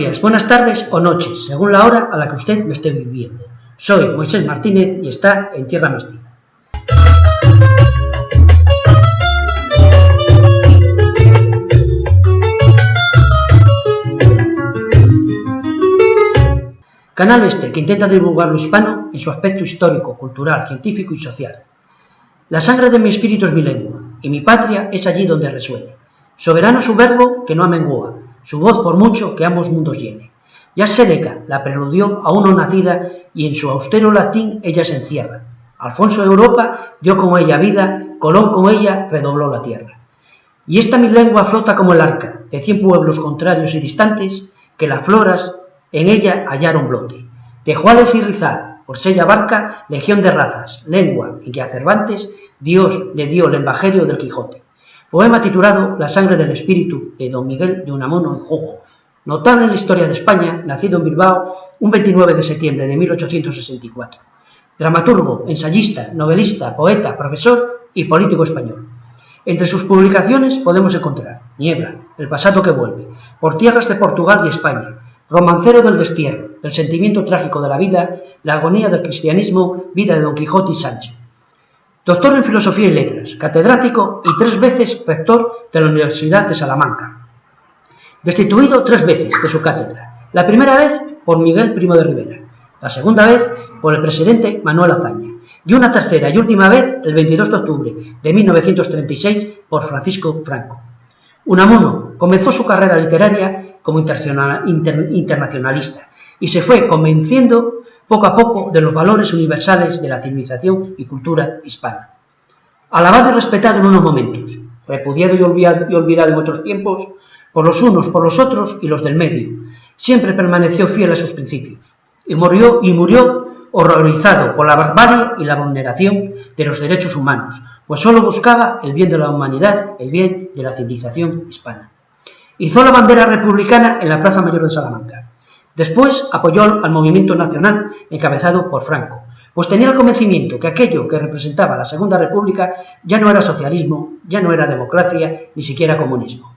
días, buenas tardes o noches, según la hora a la que usted me esté viviendo. Soy Moisés Martínez y está en Tierra Mestiza. Canal este que intenta divulgar lo hispano en su aspecto histórico, cultural, científico y social. La sangre de mi espíritu es mi lengua, y mi patria es allí donde resuene. Soberano su verbo que no amengua, su voz por mucho que ambos mundos llene. Ya Séneca la preludió a uno nacida, y en su austero latín ella se encierra. Alfonso de Europa dio con ella vida, Colón con ella redobló la tierra. Y esta mi lengua flota como el arca, de 100 pueblos contrarios y distantes, que las floras en ella hallaron brote. Tejuales y rizal, por sella barca, legión de razas, lengua en que a Cervantes Dios le dio el evangelio del Quijote. Poema titulado La sangre del espíritu, de don Miguel de Unamuno y Jugo, notable en la historia de España, nacido en Bilbao un 29 de septiembre de 1864. Dramaturgo, ensayista, novelista, poeta, profesor y político español. Entre sus publicaciones podemos encontrar Niebla, El pasado que vuelve, Por tierras de Portugal y España, Romancero del destierro, del sentimiento trágico de la vida, La agonía del cristianismo, Vida de Don Quijote y Sancho. Doctor en Filosofía y Letras, catedrático y 3 veces rector de la Universidad de Salamanca. Destituido 3 veces de su cátedra, la primera vez por Miguel Primo de Rivera, la segunda vez por el presidente Manuel Azaña, y una tercera y última vez el 22 de octubre de 1936 por Francisco Franco. Unamuno comenzó su carrera literaria como internacionalista y se fue convenciendo poco a poco de los valores universales de la civilización y cultura hispana. Alabado y respetado en unos momentos, repudiado y olvidado en otros tiempos, por los unos, por los otros y los del medio, siempre permaneció fiel a sus principios y murió horrorizado por la barbarie y la vulneración de los derechos humanos, pues solo buscaba el bien de la humanidad, el bien de la civilización hispana. Izó la bandera republicana en la Plaza Mayor de Salamanca. Después apoyó al movimiento nacional encabezado por Franco, pues tenía el convencimiento que aquello que representaba la Segunda República ya no era socialismo, ya no era democracia, ni siquiera comunismo.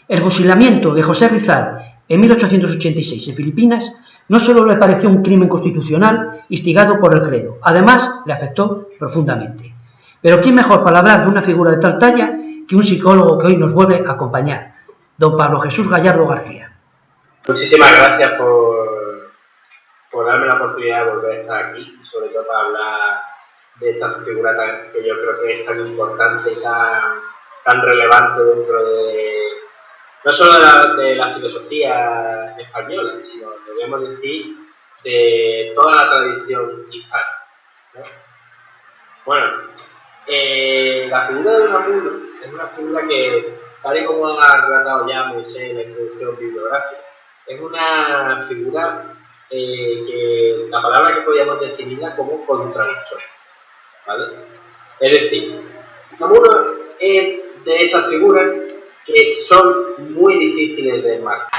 El fusilamiento de José Rizal en 1886 en Filipinas no solo le pareció un crimen constitucional instigado por el credo, además le afectó profundamente. Pero ¿quién mejor para hablar de una figura de tal talla que un psicólogo que hoy nos vuelve a acompañar, don Pablo Jesús Gallardo García? Muchísimas gracias por darme la oportunidad de volver a estar aquí, sobre todo para hablar de esta figura que yo creo que es tan importante y tan relevante dentro de, no solo de la filosofía española, sino, podríamos decir, de toda la tradición hispana, ¿no? Bueno, la figura de Unamuno es una figura que, tal y como ha relatado ya Moisés en la introducción bibliográfica, es una figura que la palabra que podríamos definirla como contradictoria, ¿vale? Es decir, Unamuno es de esas figuras que son muy difíciles de enmarcar.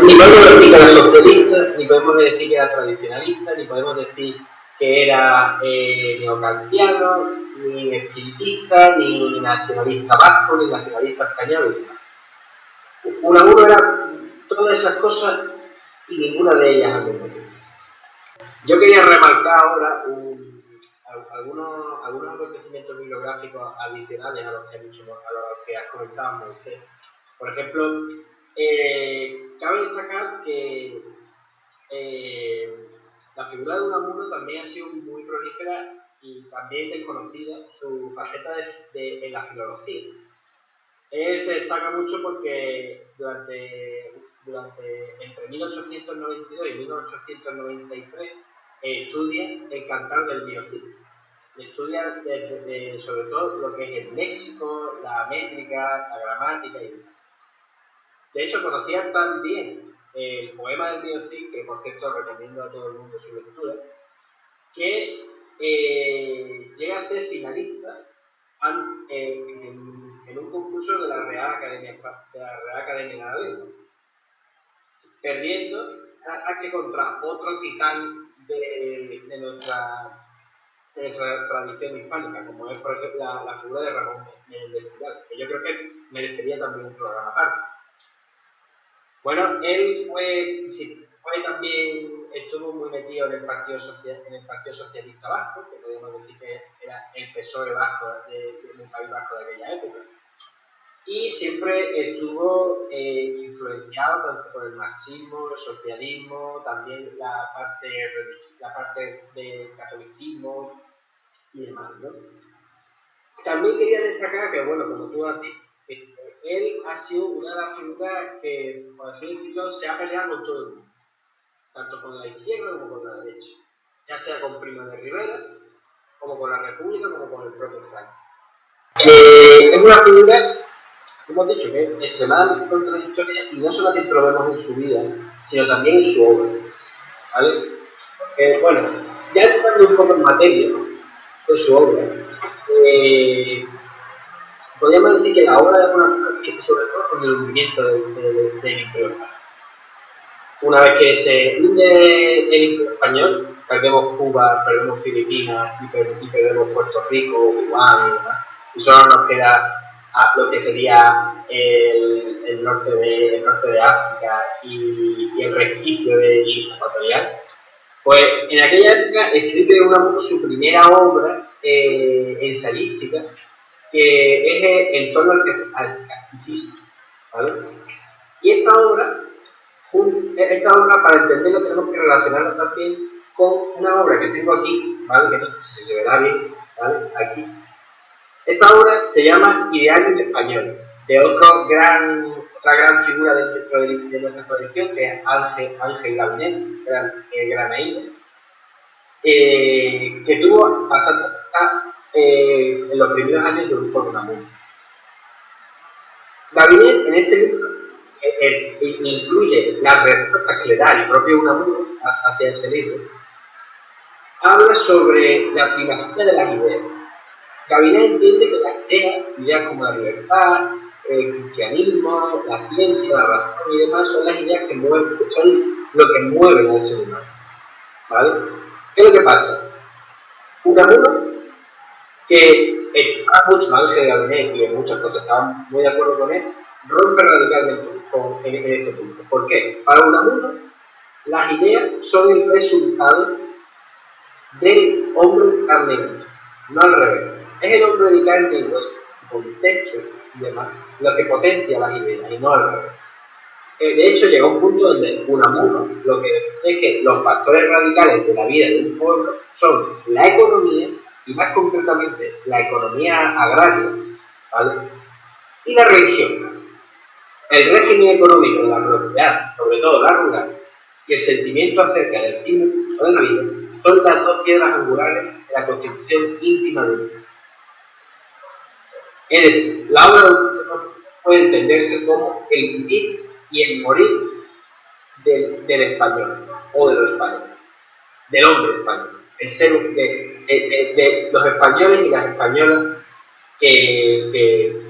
Ni podemos decir que era socialista, ni podemos decir que era tradicionalista, ni podemos decir que era neocantiano, ni espiritista, ni nacionalista vasco, ni nacionalista español. Unamuno era todas esas cosas y ninguna de ellas al mismo tiempo. Yo quería remarcar ahora algunos acontecimientos bibliográficos adicionales a los que has comentado, Moisés. Por ejemplo, cabe destacar que la figura de Unamuno también ha sido muy prolífera y también desconocida su faceta en la filología. Él se destaca mucho porque entre 1892 y 1893 estudia el cantar del Biocid. Estudia sobre todo lo que es el léxico, la métrica, la gramática y demás. De hecho, conocía tan bien el poema del Biocid, que por cierto recomiendo a todo el mundo su lectura, que llega a ser finalista en un concurso de la Real Academia de la Lengua, perdiendo a que contra otro titán de nuestra tradición hispánica, como es por ejemplo la figura de Ramón Menéndez Pidal, que yo creo que merecería también un programa aparte. Bueno, él fue también, estuvo muy metido en el Partido Socialista Vasco, que podemos decir que era el PSOE vasco del País Vasco de aquella época. Y siempre estuvo influenciado tanto por el marxismo, el socialismo, también la parte del catolicismo y demás, ¿no? También quería destacar que, bueno, como tú has dicho, él ha sido una de las figuras que, por así decirlo, se ha peleado con todo el mundo, tanto con la izquierda como con la derecha, ya sea con Primo de Rivera, como con la República, como con el propio Franco. Es una figura, hemos dicho, que es extremadamente contradictoria y no solamente lo vemos en su vida, sino también en su obra, ¿vale? Bueno, ya entrando un poco en materia de su obra, podríamos decir que la obra de alguna forma empieza sobre todo con el hundimiento del Imperio Español. Una vez que se hunde el Imperio Español, perdemos Cuba, perdemos Filipinas y perdemos Puerto Rico, Guam y demás, y solo nos queda lo que sería el norte de África y el resquicio de Guinea Ecuatorial. Pues en aquella época escribe Unamuno su primera obra ensayística, que es en torno al casticismo, ¿vale? Y esta obra, para entenderla, tenemos que relacionarla también con una obra que tengo aquí, ¿vale? Que no sé si se verá bien, ¿vale? Aquí. Esta obra se llama Idearios Españoles, de otra gran figura de nuestra colección, que es Ángel Gabinet, granaíno, que tuvo bastante en los primeros años de Grupo Unamuno. Gabinet en este libro incluye las respuestas que le da el propio Unamuno hacia ese libro. Habla sobre la primacía de las ideas. Gabinet entiende que ideas como la libertad, el cristianismo, la ciencia, la razón y demás son las ideas que mueven, que son lo que mueve al ser humano, ¿vale? ¿Qué es lo que pasa? Unamuno, que estaba mucho más de Gabinet y en muchas cosas estaban muy de acuerdo con él, rompe radicalmente en este punto. ¿Por qué? Para Unamuno, las ideas son el resultado del hombre de carne y hueso, no al revés. Es el hombre de carne y hueso, con texto y demás, lo que potencia las ideas y no al revés. De hecho, llegó a un punto donde Unamuno lo que es que los factores radicales de la vida de un pueblo son la economía, y más concretamente la economía agraria, ¿vale? Y la religión. El régimen económico de la propiedad, sobre todo la rural, y el sentimiento acerca del fin o de la vida son las dos piedras angulares de la constitución íntima de un pueblo. Es decir, la obra de un puede entenderse como el vivir y el morir del español, o de los españoles, del hombre español, el ser de los españoles y las españolas que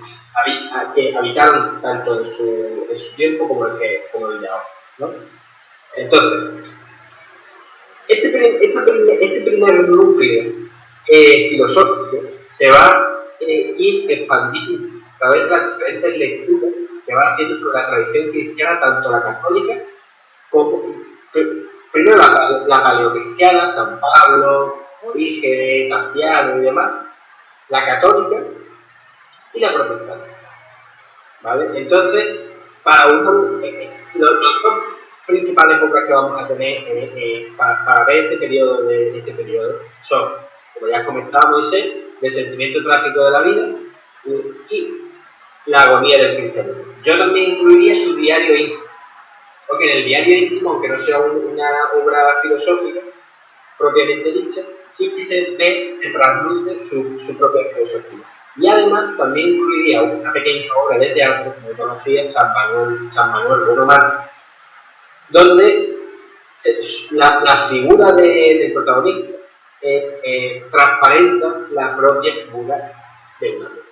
habitaron tanto en su tiempo como el de ahora, ¿no? Entonces, este primer núcleo filosófico se va a ir expandiendo a través de las diferentes lecturas que va haciendo sobre la tradición cristiana, tanto la católica como primero la paleocristiana, San Pablo, Orígenes, Taciano y demás, la católica y la protestante, ¿vale? Entonces, para uno, los dos principales épocas que vamos a tener para ver este periodo son, como ya comentaba Moisés, el sentimiento trágico de la vida y la agonía del cristianismo. Yo también incluiría su diario íntimo, porque en el diario íntimo, aunque no sea una obra filosófica propiamente dicha, sí que se trasluce su propia filosofía. Y además también incluiría una pequeña obra de teatro, como conocía, San Manuel Bonomar, donde la figura del protagonista transparenta la propia figura de una mujer.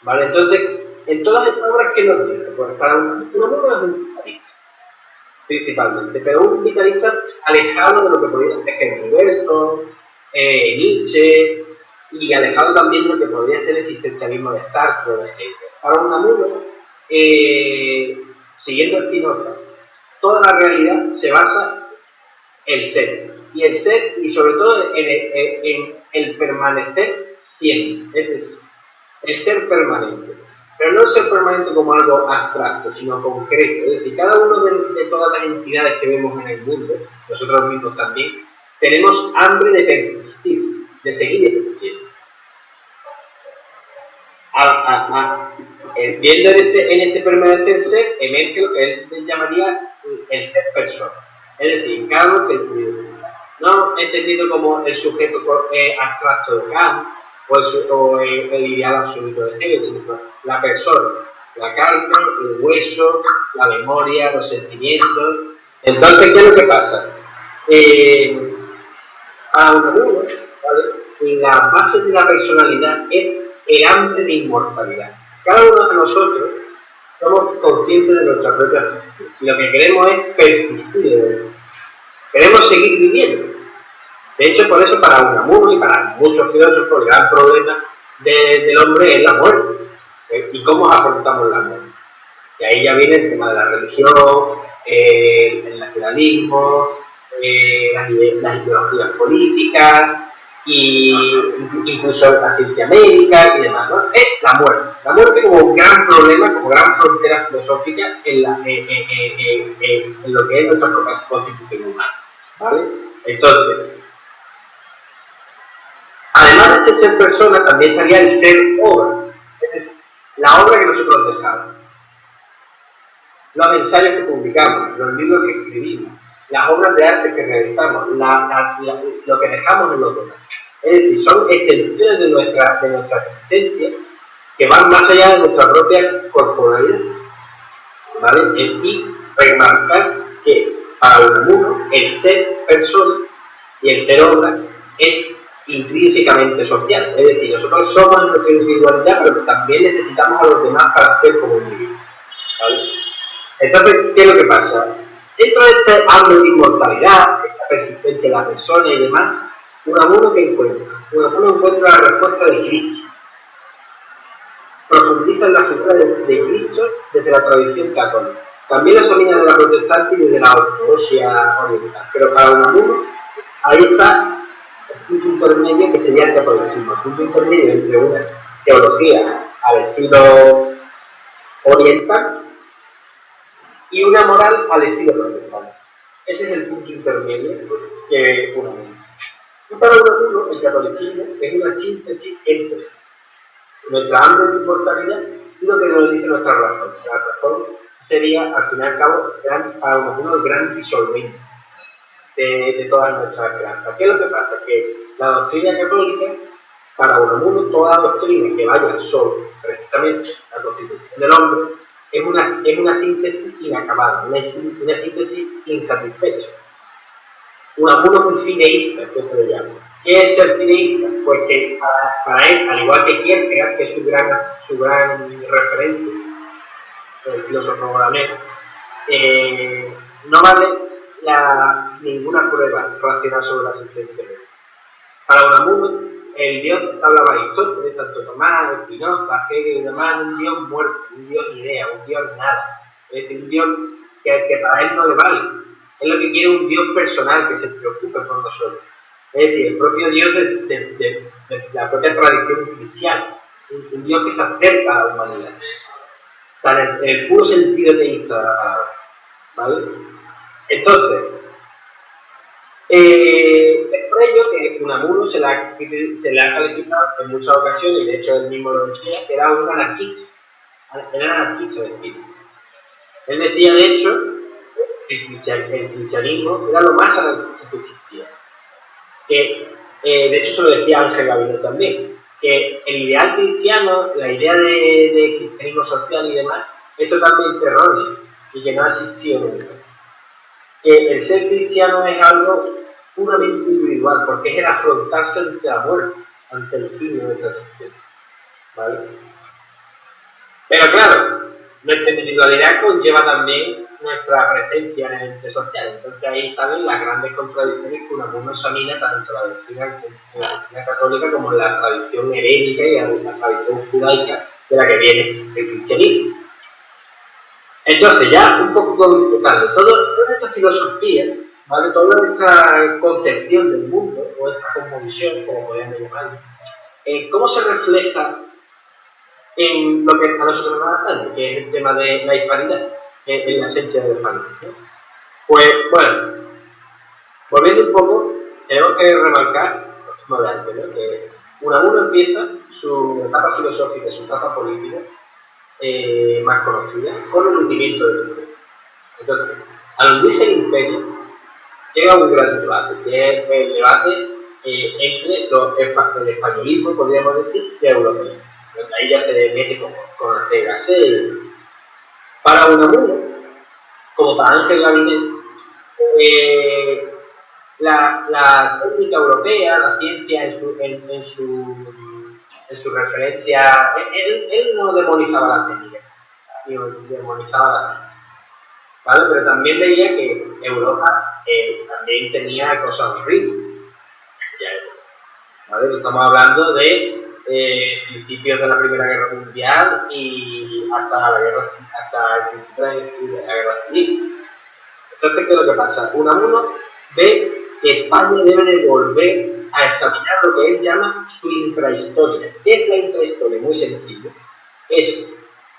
¿Vale? Entonces, en todas estas obras, ¿qué nos dice? Pues para Unamuno es un vitalista, principalmente, pero un vitalista alejado de lo que podría ser Henry Bergson, Nietzsche, y alejado también de lo que podría ser el existencialismo de Sartre o de Hegel. Para Unamuno, siguiendo Spinoza, toda la realidad se basa en el ser. Y el ser, y sobre todo en el permanecer siempre. Es decir, el ser permanente. Pero no el ser permanente como algo abstracto, sino concreto. Es decir, cada uno de todas las entidades que vemos en el mundo, nosotros mismos también, tenemos hambre de persistir, de seguir existiendo. Viendo en este permanecer ser, emerge lo que él llamaría el ser persona. Es decir, cada uno está incluido. No entendido como el sujeto abstracto de Kant o el ideal absoluto de Hegel, sino la persona, la carne, el hueso, la memoria, los sentimientos. Entonces, ¿qué es lo que pasa? A Unamuno, ¿vale? La base de la personalidad es el hambre de inmortalidad. Cada uno de nosotros somos conscientes de nuestra propia existencia y lo que queremos es persistir en eso. Queremos seguir viviendo. De hecho, por eso para Unamuno y para muchos filósofos el gran problema del hombre es la muerte. ¿Y cómo afrontamos la muerte? Y ahí ya viene el tema de la religión, el nacionalismo, las ideologías políticas y incluso la ciencia médica y demás, ¿no? Es la muerte. La muerte como un gran problema, como gran frontera filosófica en lo que es nuestra propia constitución humana, ¿vale? Entonces, además de este ser persona, también estaría el ser obra, es decir, la obra que nosotros dejamos, los ensayos que publicamos, los libros que escribimos, las obras de arte que realizamos, lo que dejamos en los demás. Es decir, son extensiones de nuestra existencia que van más allá de nuestra propia corporalidad, ¿vale? Y remarcar que para Unamuno el ser persona y el ser obra es intrínsecamente social. Es decir, nosotros somos nuestra individualidad, pero también necesitamos a los demás para ser como individuos, ¿vale? Entonces, ¿qué es lo que pasa? Dentro de este hambre de inmortalidad, esta persistencia de la persona y demás, Unamuno ¿qué encuentra? Unamuno encuentra la respuesta de Cristo. Profundiza en la figura de Cristo desde la tradición católica. También lo examina de la protestante y desde la ortodoxia oriental. Pero para Unamuno, ahí está el punto intermedio que sería el catolicismo. El punto intermedio entre una teología al estilo oriental y una moral al estilo protestante. Ese es el punto intermedio que Unamuno. Y para Unamuno, el catolicismo es una síntesis entre nuestra hambre de inmortalidad y lo que nos dice nuestra razón. La razón sería, al fin y al cabo, para Unamuno el gran disolvente de todas nuestras esperanzas. ¿Qué es lo que pasa? Que la doctrina católica, para Unamuno, toda doctrina que vaya sobre precisamente la constitución del hombre, es una síntesis inacabada, una síntesis insatisfecha. Unamuno es un cineísta, que se le llama. ¿Qué es ser cineísta? Pues que para él, al igual que Kierkegaard, que es su gran referente, el filósofo holandés, no vale ninguna prueba racional sobre la existencia de Dios. Para Unamuno, el Dios que hablaba Aristóteles, Santo Tomás, Spinoza, Hegel y demás, un Dios muerto, un Dios idea, un Dios nada. Es decir, un Dios que para él no le vale. Es lo que quiere un Dios personal, que se preocupe por nosotros. Es decir, el propio Dios de la propia tradición cristiana. Un Dios que se acerca a la humanidad. O sea, en el puro sentido teísta de la palabra. ¿Vale? Entonces, es por ello que Unamuno se le ha calificado en muchas ocasiones, y de hecho él mismo lo decía, que era un anarquista. Era anarquista de espíritu. Él decía, de hecho, el cristianismo era lo más anarquista que existía. Que, de hecho, se lo decía Ángel Gabilondo también, que el ideal cristiano, la idea de cristianismo social y demás, es totalmente errónea y que no ha existido nunca. Que el ser cristiano es algo puramente individual, porque es el afrontarse ante la muerte, ante el fin de nuestra existencia. ¿Vale? Pero claro, nuestra individualidad conlleva también nuestra presencia en el ente social. Entonces ahí salen las grandes contradicciones que Unamuno examina tanto en la doctrina católica como en la tradición herénica y en la tradición judaica de la que viene el cristianismo. Entonces, ya un poco completando, toda esta filosofía, ¿vale? Toda esta concepción del mundo, o esta cosmovisión, como podríamos llamarlo, ¿cómo se refleja en lo que a nosotros nos atañe, que es el tema de la hispanidad, en la esencia del español, ¿no? Pues, bueno, volviendo un poco, tenemos que remarcar, como de antes, ¿no? Que Unamuno empieza su etapa filosófica, su etapa política, más conocida, con el hundimiento del imperio. Entonces, al hundirse el imperio, llega un gran debate, que es el debate entre el españolismo, podríamos decir, y el europeo. Ahí ya se mete con Ortega. Para Unamuno, como para Ángel Gabinet, la técnica europea, la ciencia en su referencia, él no demonizaba la técnica, sino demonizaba la técnica, ¿vale? Pero también veía que Europa también tenía cosas horribles, ¿vale? Estamos hablando de principios de la Primera Guerra Mundial y hasta el principio de la Guerra Civil. Entonces, ¿qué es lo que pasa? Unamuno ve que España debe de volver a examinar lo que él llama su intrahistoria. ¿Qué es la intrahistoria? Muy sencillo. Es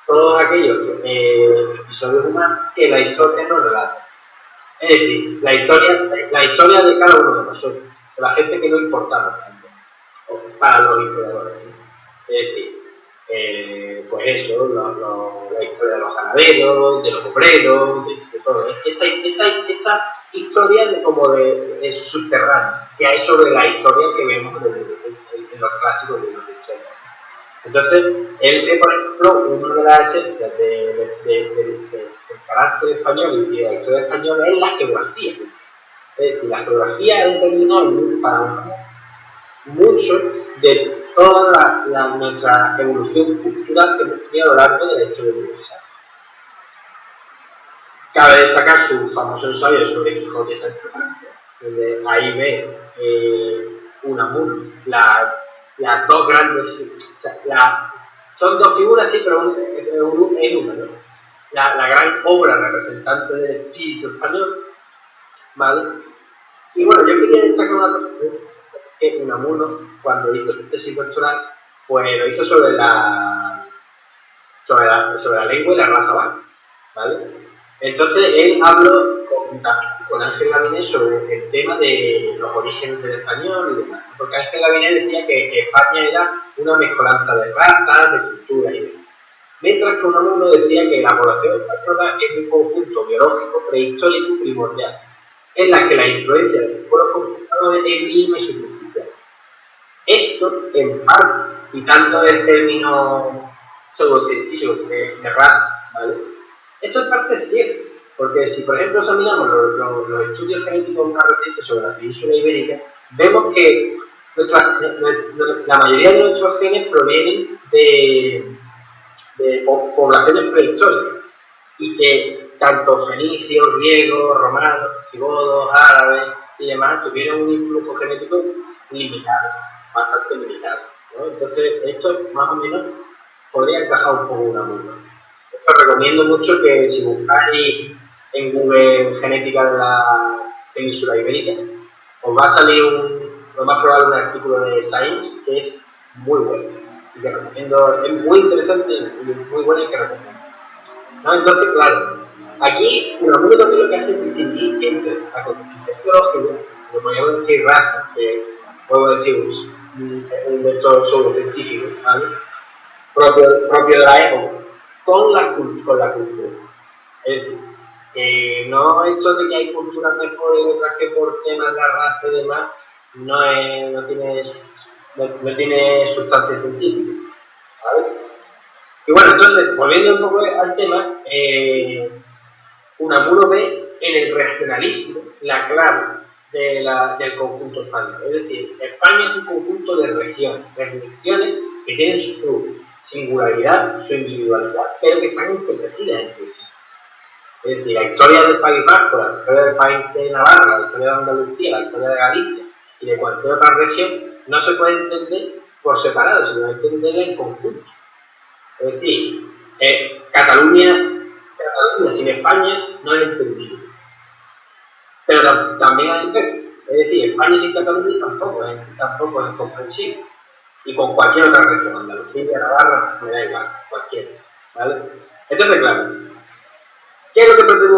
todos aquellos episodios humanos que la historia no relata. Es decir, la historia de cada uno de nosotros, de la gente que no importamos tanto, para los historiadores, ¿no? Es decir, pues eso, la historia de los ganaderos, de los obreros, de todo. Esta historia de subterránea que hay sobre la historia que vemos en los clásicos de la historia. Entonces, él ve, por ejemplo, una de las esencias del carácter español y de la historia española es la geografía. Es decir, la geografía ha determinado para mucho de toda nuestra evolución cultural que hemos tenido a lo largo de la historia universal. Cabe destacar su famoso ensayo sobre Quijote y Sancho Panza, donde ahí ve Unamuno, las dos grandes, o sea, son dos figuras, sí, pero en una, ¿no? La gran obra representante del espíritu español, ¿vale? Y bueno, yo quería destacar una cosa, que Unamuno, cuando hizo su tesis doctoral, pues lo hizo sobre la lengua y la raza vasca, ¿vale? Entonces él habló con Ángel Gabinet sobre el tema de los orígenes del español y demás, porque Ángel Gabinet decía que España era una mezcolanza de razas, de culturas y demás. Mientras que Unamuno decía que la población española es un conjunto biológico, prehistórico y primordial, en la que la influencia de los pueblos conquistados es mínima y superficial. Esto, en parte, quitando el término pseudocientífico de raza, ¿vale? Esto en parte es cierto, porque si por ejemplo examinamos los estudios genéticos más recientes sobre la península ibérica, vemos que la mayoría de nuestros genes provienen de poblaciones prehistóricas y que tanto fenicios, griegos, romanos, visigodos, árabes y demás tuvieron un influjo genético limitado, bastante limitado, ¿no? Entonces esto más o menos podría encajar un poco una muda. Os recomiendo mucho que si buscáis en Google genética de la península ibérica, os va a salir lo más probable un artículo de Science que es muy bueno y que recomiendo, es muy interesante y muy bueno y que recomiendo. ¿No? Entonces, claro, aquí Unamuno también lo que hace es distinguir entre la constitución biológica, como podríamos decir raza, que puedo decir un método pseudocientífico, ¿vale? propio de la época, con la cultura. Es decir, que no esto de que hay culturas mejores y otras que por temas de raza y demás no tiene sustancia científica, ¿vale? Y bueno, entonces, volviendo un poco al tema, Unamuno ve en el regionalismo la clave del conjunto español. Es decir, España es un conjunto de regiones que tienen su singularidad, su individualidad, pero que están protegidas entre sí. Es decir, la historia del País Vasco, la historia del País de Navarra, la historia de Andalucía, la historia de Galicia y de cualquier otra región no se puede entender por separado, sino entenderla en conjunto. Es decir, Cataluña Cataluña sin España no es entendible. Pero también hay que, es decir, España sin Cataluña tampoco es comprensible. Y con cualquier otra región, Andalucía, Navarra, me da igual, cualquiera. ¿Vale? Entonces, claro, ¿qué es lo que pretende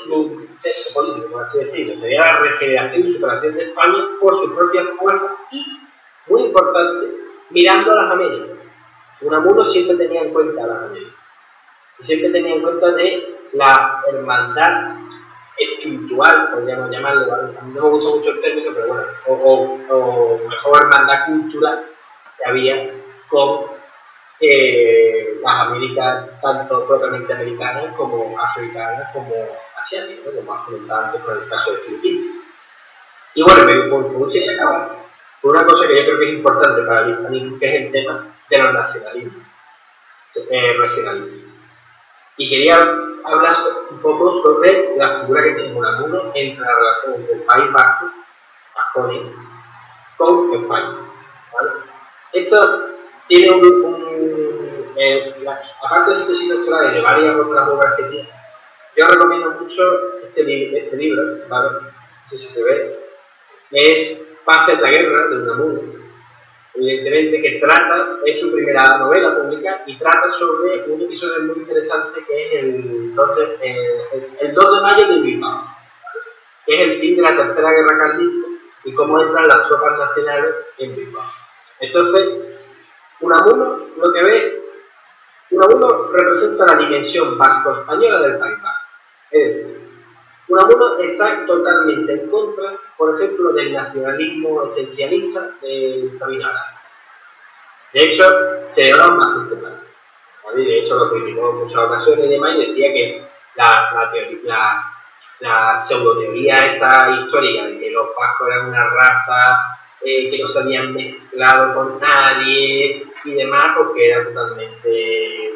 su texto político, por así decirlo? Sería la regeneración y superación de España por sus propias fuerzas y, muy importante, mirando a las Américas. Unamuno siempre tenía en cuenta a las Américas. Y siempre tenía en cuenta de la hermandad espiritual, podríamos llamarlo, ¿vale? A mí no me gusta mucho el término, pero bueno, o mejor hermandad cultural que había con las Américas, tanto propiamente americanas como africanas, como asiáticas, ¿no? Como has comentado antes con el caso de Filipinas. Y bueno, me gusta y acabar. Por una cosa que yo creo que es importante para el hispanismo, que es el tema de los nacionalismos regionalismos. Y quería hablar un poco sobre la figura que tiene Unamuno entre la relación entre el País Vasco, Vasconia, con España. ¿Vale? Esto tiene aparte de su tesis doctoral y de varias otras obras que tiene, yo recomiendo mucho este libro, ¿vale? No sé si se ve, es Paz en la Guerra, de Unamuno. Evidentemente que es su primera novela pública y trata sobre un episodio muy interesante que es el 2 de mayo de Bilbao, que es el fin de la Tercera Guerra Carlista y cómo entran las tropas nacionales en Bilbao. Entonces, Unamuno representa la dimensión vasco-española del País Vasco. Es decir, Unamuno está totalmente en contra, por ejemplo, del nacionalismo esencialista de Sabino Arana. De hecho, se dio los más principales. De hecho, lo criticó en muchas ocasiones y demás, y decía que la pseudoteoría esta histórica de que los vascos eran una raza que no se habían mezclado con nadie y demás, porque era totalmente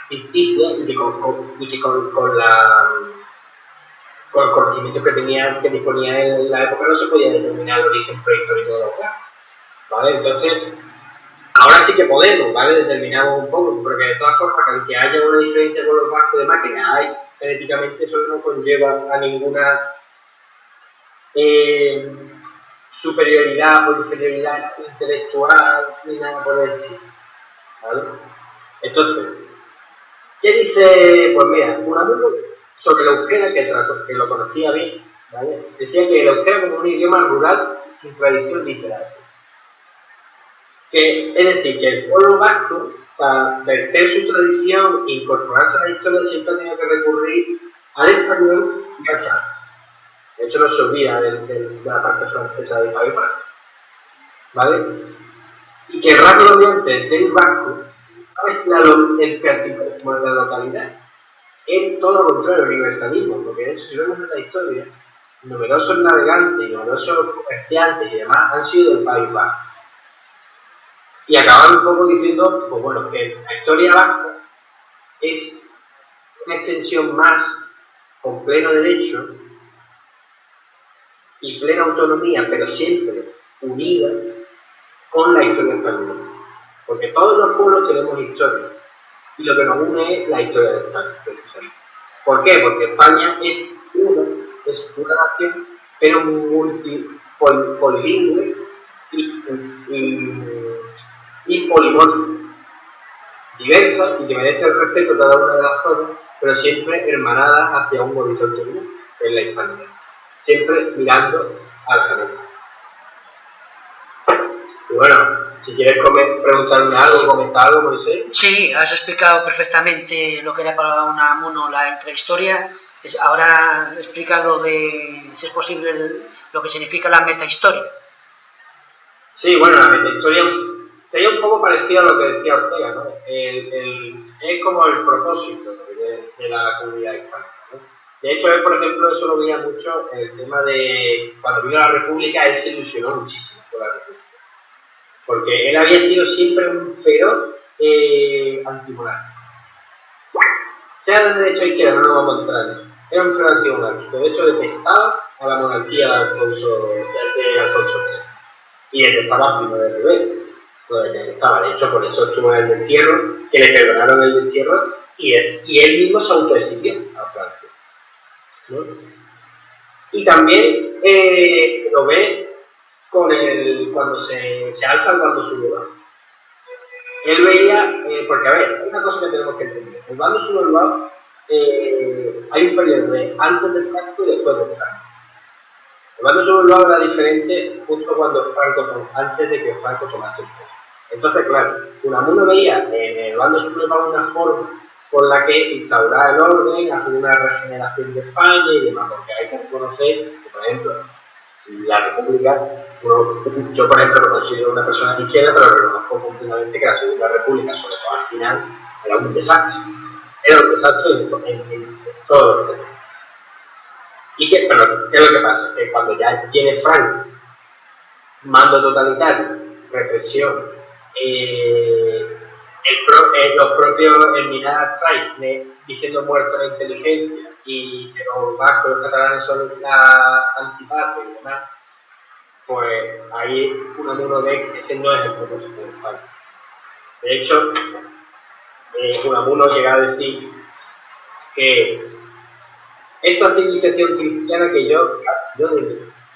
ficticia y que con el conocimiento que disponía en la época no se podía determinar el origen prehistórico de los vascos. ¿Vale? Entonces, ahora sí que podemos, ¿vale? Determinamos un poco, porque de todas formas, aunque haya una diferencia con los vascos de demás, que hay genéticamente, eso no conlleva a ninguna superioridad o inferioridad intelectual ni nada por el estilo, ¿vale? Entonces, ¿qué dice? Pues mira, Unamuno sobre el euskera, que lo conocía bien, ¿vale? Decía que el euskera como un idioma rural sin tradición literaria. Es decir, que el pueblo vasco, para verter su tradición e incorporarse a la historia, siempre ha tenido que recurrir al español y al francés. De hecho, no se olvida de la parte francesa del País Vasco. ¿Vale? Y que el rasgo dominante del vasco no es el particularismo de la localidad, es todo lo contrario, el universalismo, porque de hecho, si vemos en la historia, numerosos navegantes, numerosos comerciantes y demás han sido del País Vasco. Y acaban un poco diciendo, pues bueno, que la historia vasca es una extensión más con pleno derecho y plena autonomía, pero siempre unida con la historia española. Porque todos los pueblos tenemos historia y lo que nos une es la historia de España, precisamente. ¿Por qué? Porque España es una nación, pero polilingüe y polimorfa, diversa y que merece el respeto de cada una de las zonas, pero siempre hermanadas hacia un horizonte común, que es la hispanidad, siempre mirando a la cabeza. Y bueno, si quieres preguntarme algo, comentar algo, Moisés. Sí, has explicado perfectamente lo que era para Unamuno la intrahistoria. Ahora explica lo de, si es posible, lo que significa la metahistoria. Sí, bueno, la metahistoria sería un poco parecido a lo que decía Ortega, ¿no? Es como el propósito de la comunidad hispánica, ¿no? De hecho, él, por ejemplo, eso lo veía mucho en el tema de cuando vino a la República, él se ilusionó muchísimo por la República. Porque él había sido siempre un feroz antimonárquico. Sea de derecha o izquierda, no lo vamos a entrar en eso. Era un feroz antimonárquico. De hecho, detestaba a la monarquía de Alfonso III. Y detestaba a Primo de Rivera. Lo detestaba. De hecho, por eso estuvo en el destierro, que le perdonaron el destierro y él mismo se autoexigió a Francia, ¿no? Y también lo ve con cuando se alza el bando sublevado. Él veía, porque a ver, hay una cosa que tenemos que entender. El bando sublevado, hay un periodo de antes del Franco y después del Franco. El bando sublevado era diferente justo cuando antes de que Franco tomase el poder. Entonces, claro, Unamuno veía en el bando sublevado una forma por la que instaurar el orden, hacer una regeneración de España y demás, porque hay que reconocer que, por ejemplo, la República, yo por ejemplo lo considero una persona cristiana, pero reconozco continuamente que la Segunda República, sobre todo al final, era un desastre. Era un desastre en todos los temas. ¿Y qué es lo que pasa? Que cuando ya viene Franco, mando totalitario, represión, los propios mirar atrás diciendo muerto la inteligencia y que los vascos y los catalanes son la antipatria y demás, pues ahí Unamuno ve que ese no es el propósito de España. De hecho, Unamuno llega a decir que esta civilización cristiana que yo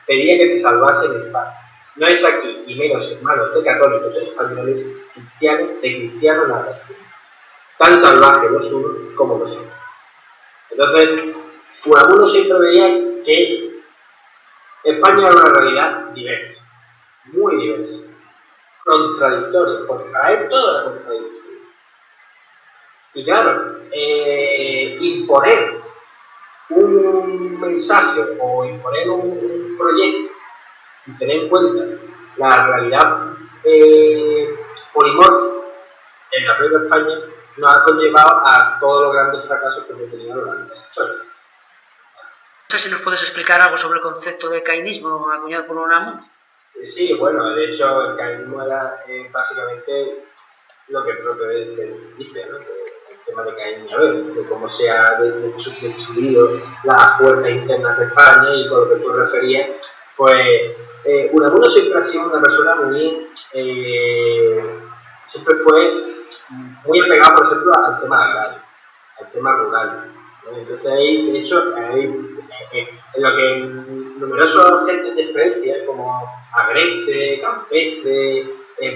pedía que se salvase en España no es aquí, y menos hermanos de católicos españoles, cristianos, de cristianos nada. Tan salvajes los unos como los otros. Entonces, Unamuno siempre veía que España era una realidad diversa, muy diversa, contradictoria, porque para él todo era contradictorio. Y claro, imponer un mensaje o imponer un proyecto sin tener en cuenta la realidad polimórfica en la propia España nos ha conllevado a todos los grandes fracasos que hemos tenido a lo largo de la historia. No sé si nos puedes explicar algo sobre el concepto de cainismo acuñado por Unamuno. Sí, bueno, de hecho el cainismo era básicamente lo que el propio dice, ¿no? El tema de Caín y Abel, de cómo se ha destruido las fuerzas internas de España y con lo que tú referías, pues Unamuno siempre ha sido una persona siempre fue muy apegado, por ejemplo, al tema agrario, al tema rural, ¿no? Entonces ahí, de hecho, en lo que numerosos gentes de Francia, como Agrense, Campeche,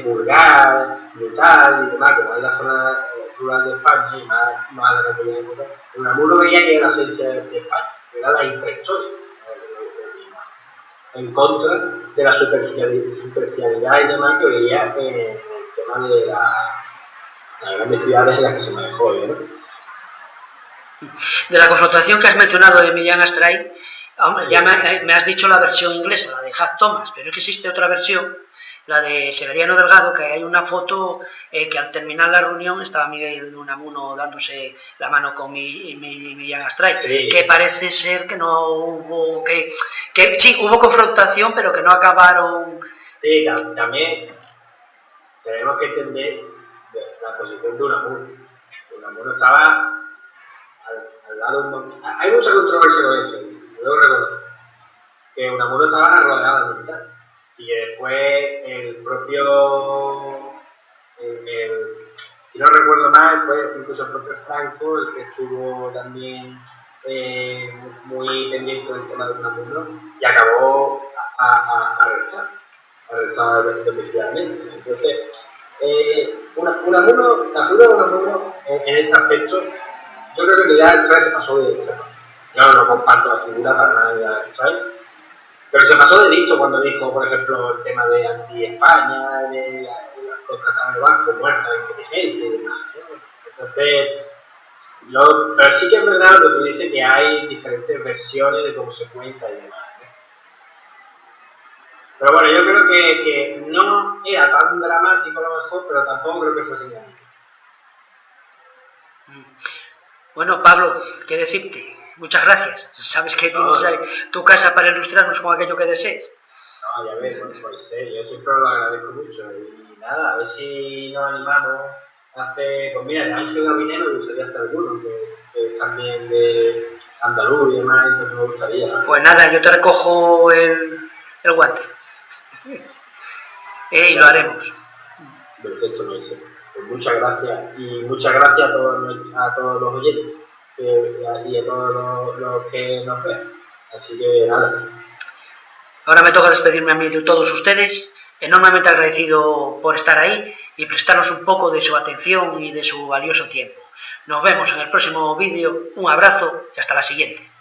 Burgar, Lutal y demás, como es la zona rural de España y más de aquella época, Unamuno veía que era la esencia de España, que era la intrahistoria, en contra de la superficialidad y demás que veía en el tema de las grandes ciudades en las que se manejó, ¿no? De la confrontación que has mencionado de Millán Astray, ya me has dicho la versión inglesa, la de Hugh Thomas, pero es que existe otra versión, la de Severiano Delgado, que hay una foto que al terminar la reunión estaba Miguel Unamuno dándose la mano con Millán Astray, sí. Que parece ser que no hubo, que sí, hubo confrontación, pero que no acabaron. Sí, también tenemos que entender la posición de Unamuno. Unamuno estaba al lado, hay mucha controversia con eso, luego reconozco que Unamuno estaba rodeado de militares y después el propio si no recuerdo mal fue incluso el propio Franco el que estuvo también muy pendiente del tema de Unamuno y acabó arrestado domiciliarmente. Entonces Unamuno, la figura de Unamuno en este aspecto, yo creo que ya el 3 se pasó de esa. Yo no comparto la figura para nada de la Strike, pero se pasó de dicho cuando dijo, por ejemplo, el tema de anti-España, de los catalanes vascos, muertos de inteligencia y demás, ¿no? Entonces, pero sí que es verdad lo que tú dices, que hay diferentes versiones de cómo se cuenta y demás, ¿no? Pero bueno, yo creo que no era tan dramático a lo mejor, pero tampoco creo que fuese engañoso. Bueno, Pablo, ¿qué decirte? Muchas gracias. Sabes que tienes ahí tu casa para ilustrarnos con aquello que desees. No, ya ves, bueno, pues yo siempre lo agradezco mucho. Y nada, a ver si nos animamos a hacer. Pues mira, de Ángel Gabiné me gustaría hacer alguno, que es también de andaluz y demás, entonces me gustaría, ¿no? Pues nada, yo te recojo el guante. Y lo haremos. del texto Moisés. Pues muchas gracias, y muchas gracias a todos los oyentes y a todos los que nos ven. Así que nada. Ahora me toca despedirme a mí de todos ustedes, enormemente agradecido por estar ahí y prestarnos un poco de su atención y de su valioso tiempo. Nos vemos en el próximo vídeo, un abrazo y hasta la siguiente.